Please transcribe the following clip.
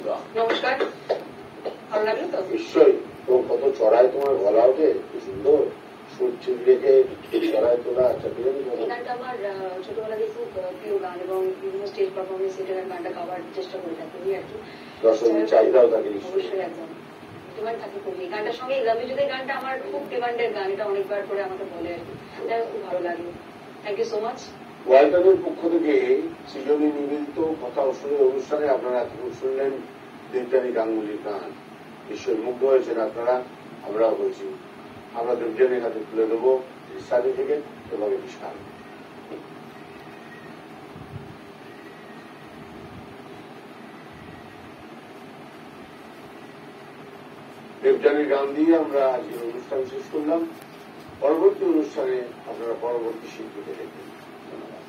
নমস্কার, ভালো লাগলো তো? নিশ্চয়ই। এবং কত চড়ায় তোমার গলা ওঠে, কি সুন্দর সুর ঠিক রেখে চড়ায় তোলা। এই গানটা আমার ছোটবেলা থেকে খুব প্রিয় গান এবং বিভিন্ন স্টেজ পারফরমেন্স এটা গানটা গাওয়ার চেষ্টা করে থাকি আর কি। দর্শকের চাহিদাও থাকে অবশ্যই, একদম ডিমান্ড থাকে খুব। এই গানটার সঙ্গে লাভ ইউ যুদের গানটা আমার খুব ডিমান্ডের গান, এটা অনেকবার করে আমাকে বলে আর কি, এটা খুব ভালো লাগে। Thank you so much. ওয়ালটনের পক্ষ থেকে সৃজনী নিবেদিত কথা উৎসবের অনুষ্ঠানে আপনারা এখন শুনলেন দেবযানী গাঙ্গুলির গান। নিশ্চয়ই মুগ্ধ হয়েছেন আপনারা, আমরাও হয়েছি। আমরা দেবযানীর হাতে তুলে দেবো সার্টিফিকেট এবং একটি স্থান। দেবযানীর গান দিয়ে আমরা আজকের অনুষ্ঠান শেষ করলাম। পরবর্তী অনুষ্ঠানে আপনারা পরবর্তী শিল্পীকে দেখবেন। ধন্যবাদ।